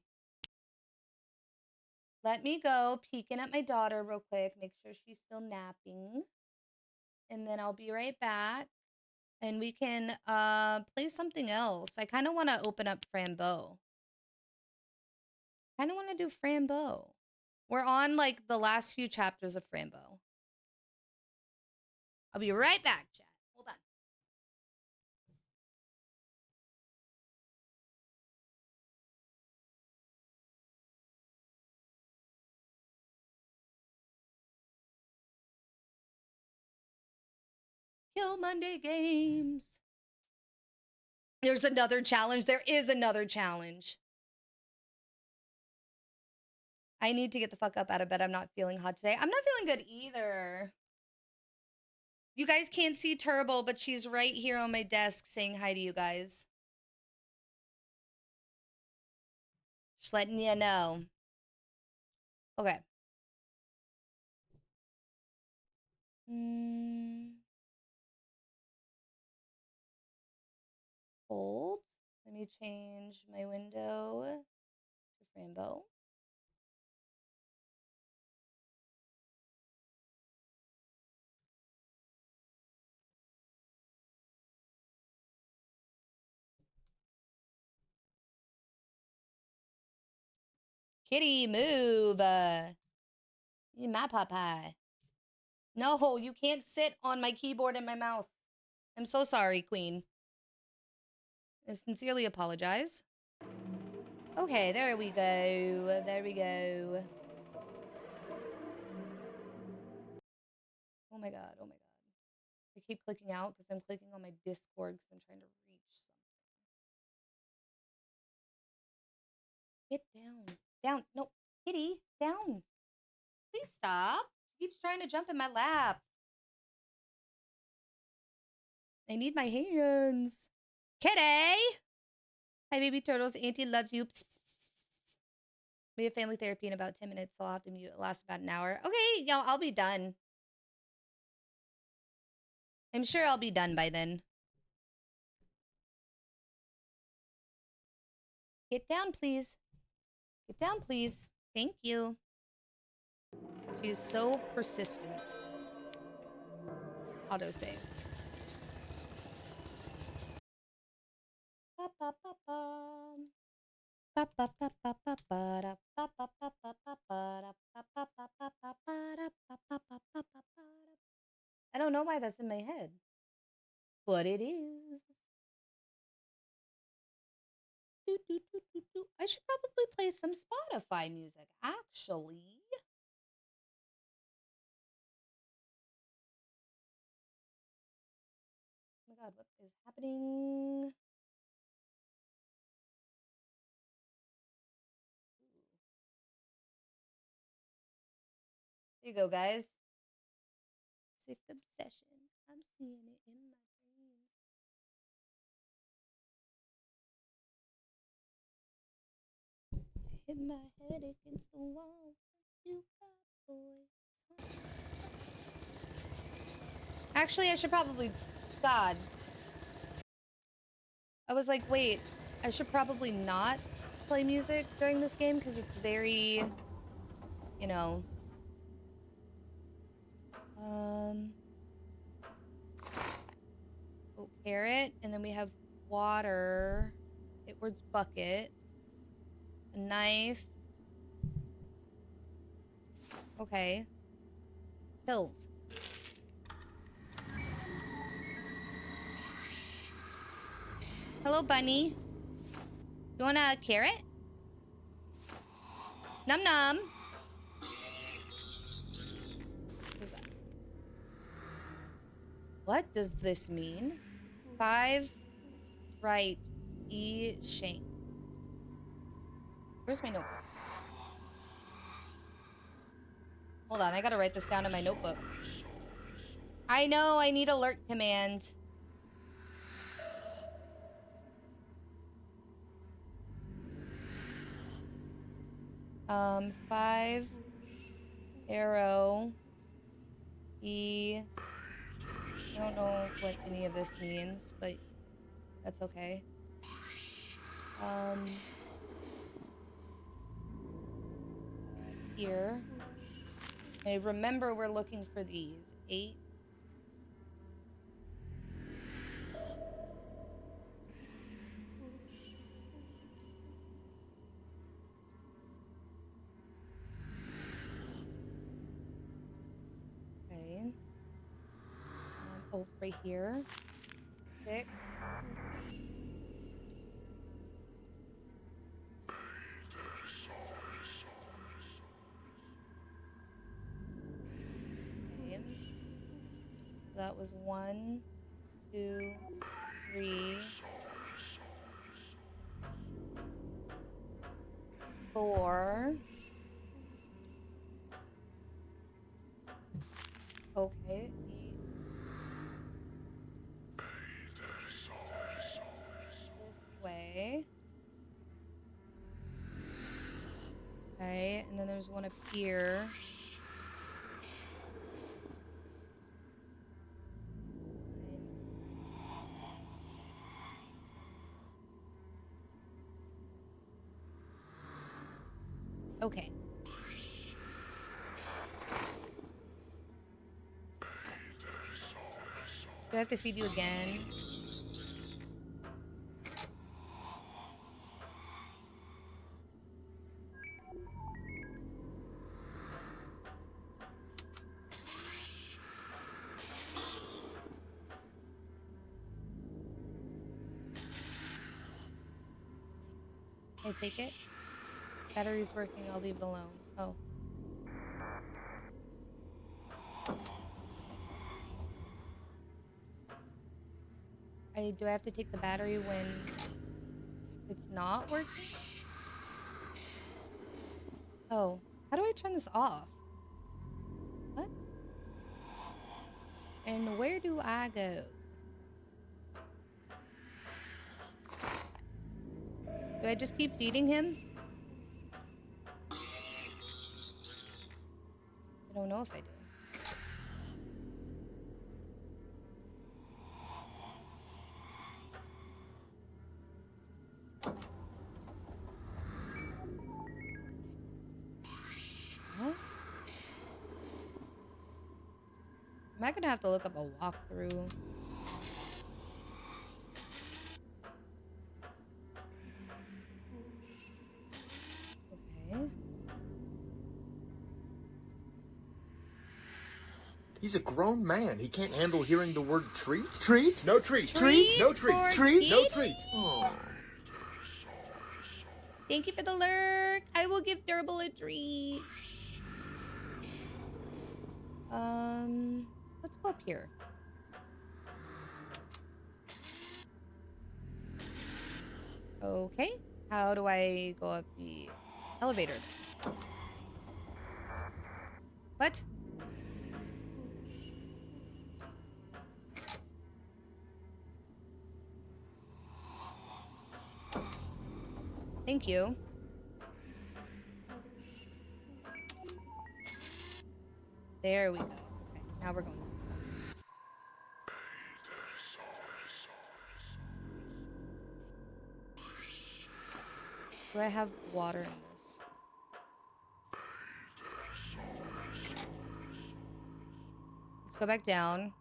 Let me go peeking at my daughter real quick. Make sure she's still napping. And then I'll be right back. And we can play something else. I kind of want to open up Frambo. Kind of want to do Frambo. We're on, like, the last few chapters of Frambo. I'll be right back, chat. Hold on. Kill Monday games. There's another challenge. There is another challenge. I need to get the fuck up out of bed. I'm not feeling hot today. I'm not feeling good either. You guys can't see Turbo, but she's right here on my desk saying hi to you guys. Just letting you know. Okay. Hold. Let me change my window to Frambo. Kitty, move. You my papa. No, you can't sit on my keyboard and my mouse. I'm so sorry, Queen. I sincerely apologize. Okay, there we go. There we go. Oh my god, oh my god. I keep clicking out because I'm clicking on my Discord because I'm trying to reach something. Get down. Down. No, Kitty, down. Please stop. She keeps trying to jump in my lap. I need my hands. Kitty! Hi, baby turtles. Auntie loves you. Psst, psst, psst, psst, psst. We have family therapy in about 10 minutes, so I'll have to mute. It lasts about an hour. Okay, y'all, I'll be done. I'm sure I'll be done by then. Get down, please. Get down, please. Thank you. She is so persistent. Autosave. I don't know why that's in my head, but it is. I should probably play some Spotify music, actually. Oh my god, what is happening? There you go, guys. Sick obsession. I'm seeing it in my dreams. Hit my head against the wall. You bad boy. Actually, I should probably... God. I was like, wait, I should probably not play music during this game because it's very, you know... Oh, carrot, and then we have water. Edward's bucket. A knife. Okay. Pills. Hello, bunny. You want a carrot? Num num. What is that? What does this mean? 5 right E shank. Where's my notebook? Hold on, I gotta write this down in my notebook. I know, I need alert command. Five arrow E. I don't know what any of this means, but that's okay. Here. Okay, remember we're looking for these. 8. Okay. Oh, right here. 6. Okay. That was 1, 2, 3, 4. Okay. This way. Okay, and then there's one up here. Okay. Do I have to feed you again? Can I take it? Battery's working. I'll leave it alone. Oh. Do I have to take the battery when it's not working? Oh. How do I turn this off? What? And where do I go? Do I just keep feeding him? I don't know if I do. What? Am I gonna have to look up a walkthrough? Okay. He's a grown man. He can't handle hearing the word treat. Treat? No treat. Treat No treat. for Treat? No Kitty? treat. Oh. Thank you for the lurk. I will give Durable a treat. Let's go up here. Okay. How do I go up the elevator then? What? Thank you. There we go. Okay, now we're going. Do I have water in this? Let's go back down.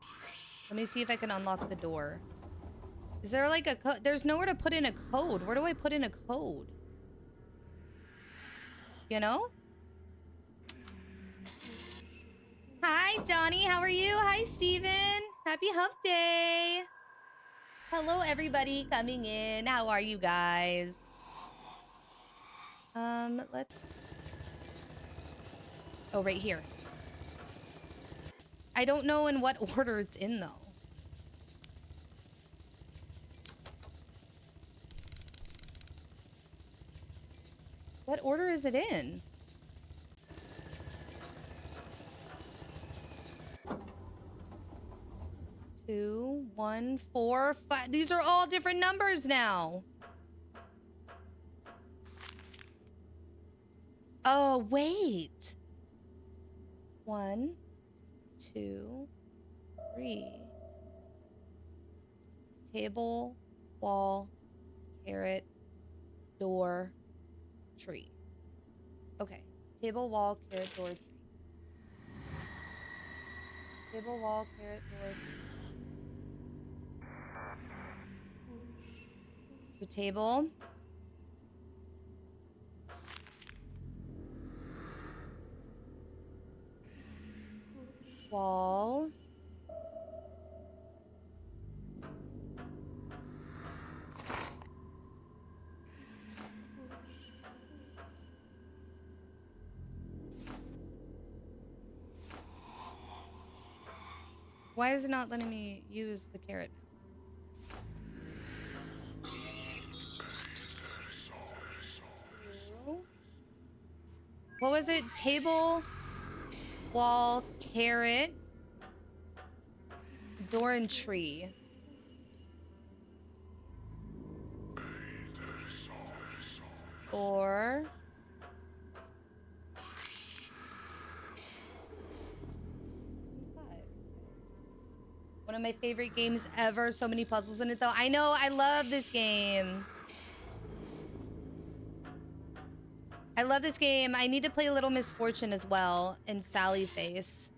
Let me see if I can unlock the door. Is there like a code? There's nowhere to put in a code. Where do I put in a code? You know? Hi, Johnny. How are you? Hi, Steven. Happy Hump Day. Hello, everybody coming in. How are you guys? Let's... Oh, right here. I don't know in what order it's in, though. What order is it in? Two, 1, 4, 5. These are all different numbers now. Oh, wait. 1, 2, 3. Table, wall, carrot, door, tree. Okay. Table, wall, carrot, door, tree. Table, wall, carrot, door, tree. So table. Wall. Why is it not letting me use the carrot? What was it? Table, wall, carrot, door, and tree. Or... One of my favorite games ever. So many puzzles in it, though. I know. I love this game. I love this game. I need to play Little Misfortune as well. And Sally Face.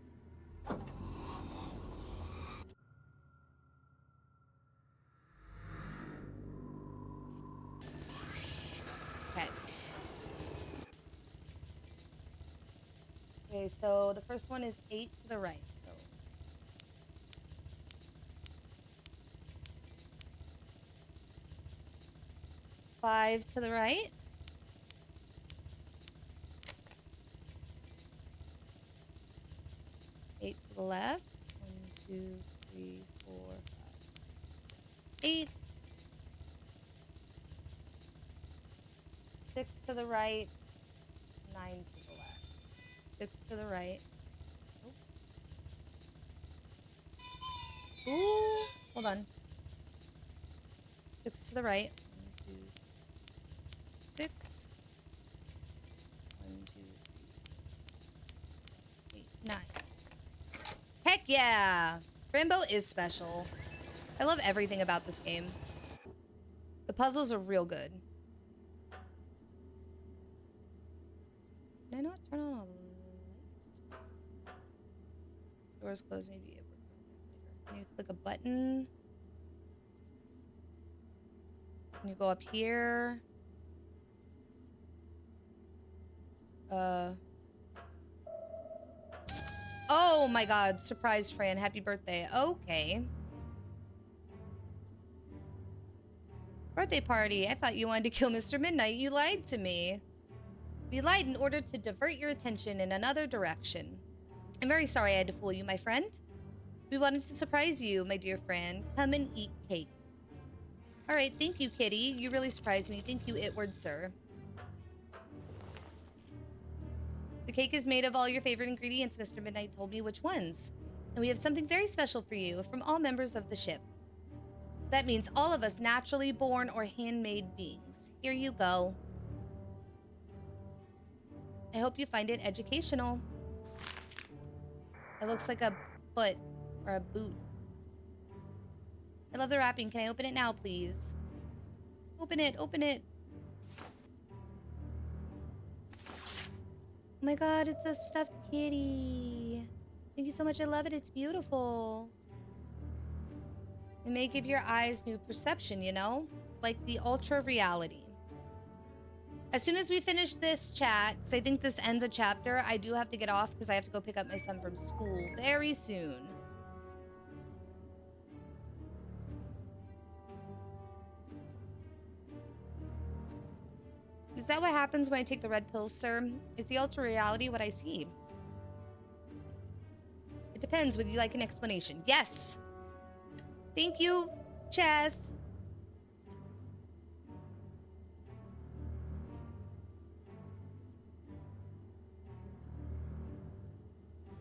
Okay. Okay, so the first one is 8 to the right. So 5 to the right. 8 to the left. 1, 2, 3, 4, 5, 6, 7, 8. 6 to the right. 9 to the left. 6 to the right. Oh. Ooh, hold on. 6 to the right. 1, 2, 6. 1, 2, 3, 4, 5, 6, 7, 8, 9. Heck yeah! Rainbow is special. I love everything about this game. The puzzles are real good. Can I not turn on all the lights? Doors closed, maybe it works later. Can you click a button? Can you go up here? Oh my god, surprise Fran, happy birthday. Okay. Birthday party. I thought you wanted to kill Mr. Midnight. You lied to me. We lied in order to divert your attention in another direction. I'm very sorry I had to fool you, my friend. We wanted to surprise you, my dear Fran. Come and eat cake. Alright, thank you, kitty. You really surprised me. Thank you, Itward, sir. The cake is made of all your favorite ingredients. Mr. Midnight told me which ones. And we have something very special for you from all members of the ship. That means all of us naturally born or handmade beings. Here you go. I hope you find it educational. It looks like a foot or a boot. I love the wrapping. Can I open it now, please? Open it, open it. Oh my god, it's a stuffed kitty. Thank you so much. I love it. It's beautiful. It may give your eyes new perception, you know? Like the ultra reality. As soon as we finish this chat, because I think this ends a chapter, I do have to get off because I have to go pick up my son from school very soon. Is that what happens when I take the red pills, sir? Is the ultra reality what I see? It depends. Would you like an explanation? Yes. Thank you, Chaz.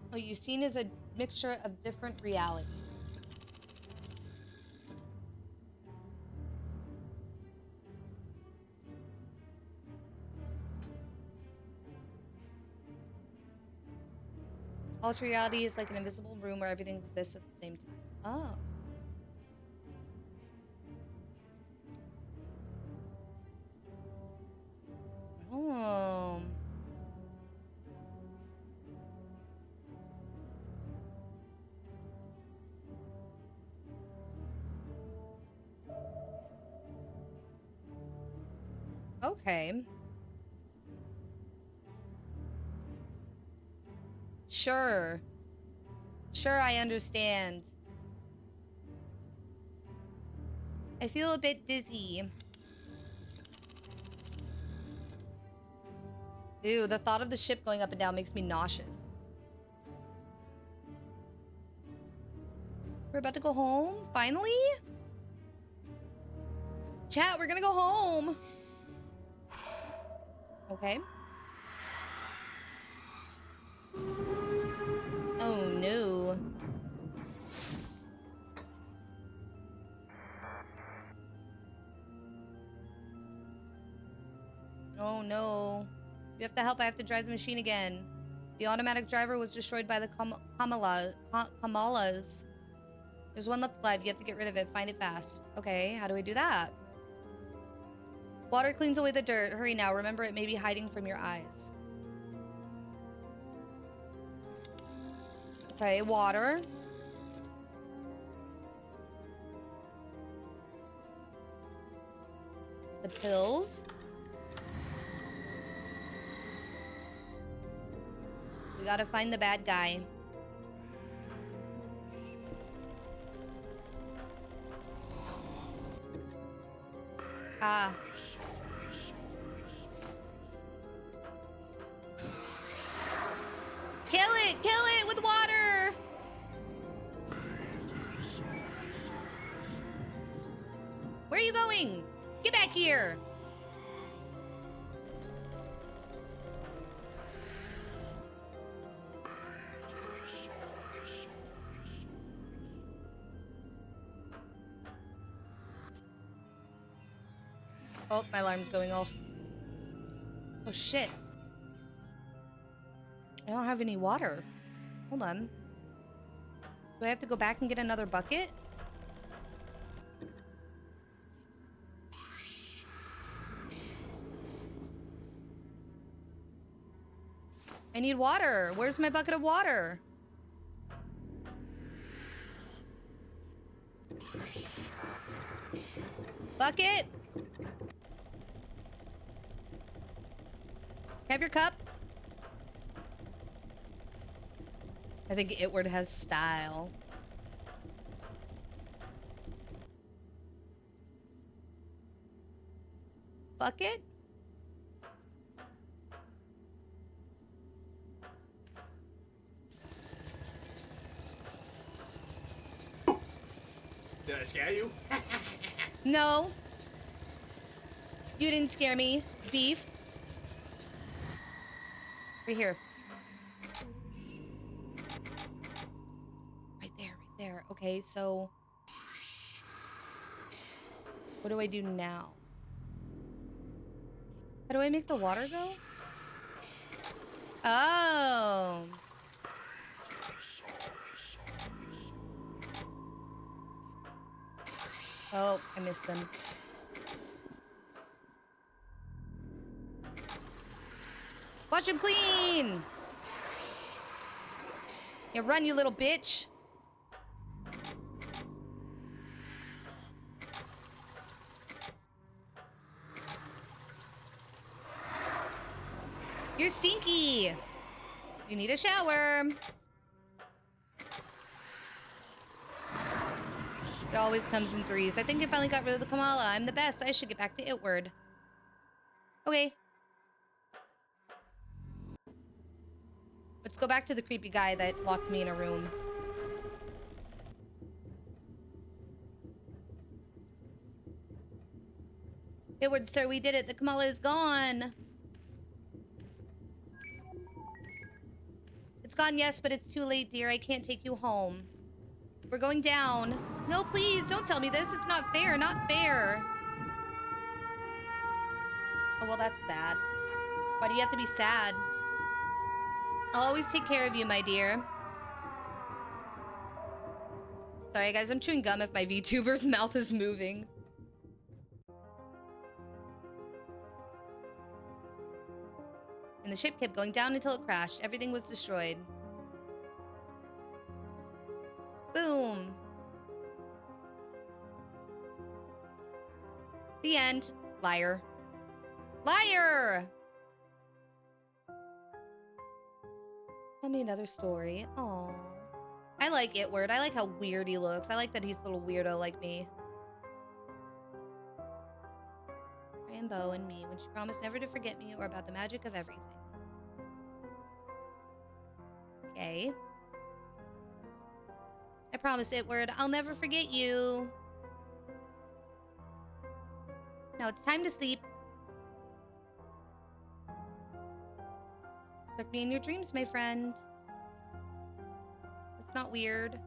What you've seen is a mixture of different realities. Ultra reality is like an invisible room where everything exists at the same time. Oh. Oh. Okay. Sure. Sure, I understand. I feel a bit dizzy. Ew, the thought of the ship going up and down makes me nauseous. We're about to go home? Finally? Chat, we're gonna go home. Okay. Oh no. Oh no. You have to help. I have to drive the machine again. The automatic driver was destroyed by the Kamalas. There's one left alive. You have to get rid of it. Find it fast. Okay, how do we do that? Water cleans away the dirt. Hurry now. Remember, it may be hiding from your eyes. Okay, water. The pills. We gotta find the bad guy. Ah. Kill it with water! doing? Get back here. Oh, my alarm's going off. Oh, shit. I don't have any water. Hold on. Do I have to go back and get another bucket? I need water. Where's my bucket of water? Bucket? Have your cup? I think Itward has style. Bucket? Did I scare you? No. You didn't scare me. Beef. Right here. Right there. Okay, so... what do I do now? How do I make the water go? Oh. Oh, I missed them. Wash him clean! Yeah, run, you little bitch. You're stinky. You need a shower. It always comes in threes. I think I finally got rid of the Kamala. I'm the best. I should get back to Itward. Okay. Let's go back to the creepy guy that locked me in a room. Itward, sir, we did it. The Kamala is gone. It's gone, yes, but it's too late, dear. I can't take you home. We're going down. No, please, don't tell me this. It's not fair, not fair. Oh, well, that's sad. Why do you have to be sad? I'll always take care of you, my dear. Sorry, guys, I'm chewing gum if my VTuber's mouth is moving. And the ship kept going down until it crashed. Everything was destroyed. Boom. The end. Liar. Liar! Tell me another story. Aww. I like Itward. I like how weird he looks. I like that he's a little weirdo like me. Rambo and me, when she promised never to forget me or about the magic of everything. Okay. I promise, Itward, I'll never forget you. Now it's time to sleep. Expect me in your dreams, my friend. That's not weird.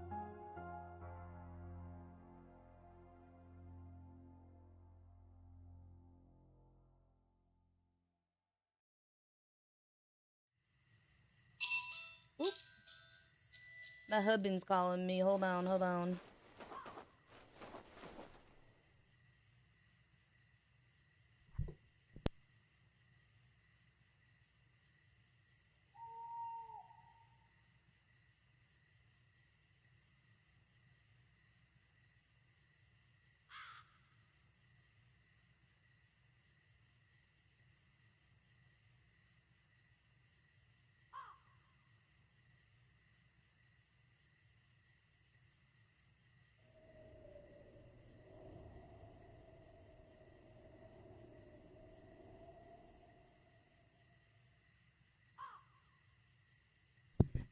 Oop. The husband's calling me. Hold on, hold on.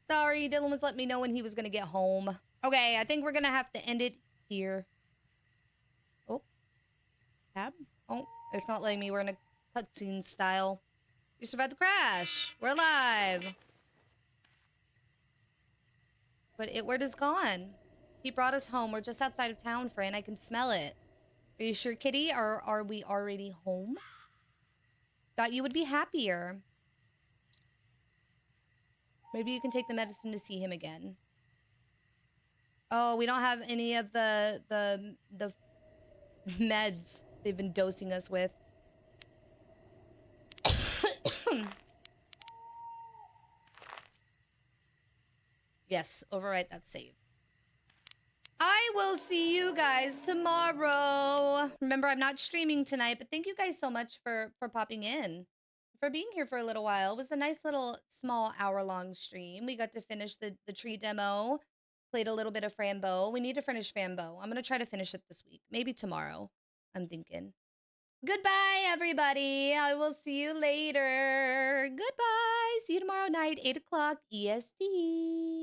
Sorry, Dylan was letting me know when he was gonna get home. Okay, I think we're gonna have to end it here. Oh. Tab? Oh, it's not letting me. We're in a cutscene style. You survived the crash. We're alive. But it word is gone. He brought us home. We're just outside of town, Fran. I can smell it. Are you sure, kitty? Or are we already home? Thought you would be happier. Maybe you can take the medicine to see him again. Oh, we don't have any of the meds they've been dosing us with. Yes, overwrite that save. I will see you guys tomorrow. Remember, I'm not streaming tonight, but thank you guys so much for popping in, for being here for a little while. It was a nice little small hour-long stream. We got to finish the tree demo, played a little bit of Frambo. We need to finish Frambo. I'm going to try to finish it this week, maybe tomorrow, I'm thinking. Goodbye, everybody. I will see you later. Goodbye. See you tomorrow night, 8 o'clock EST.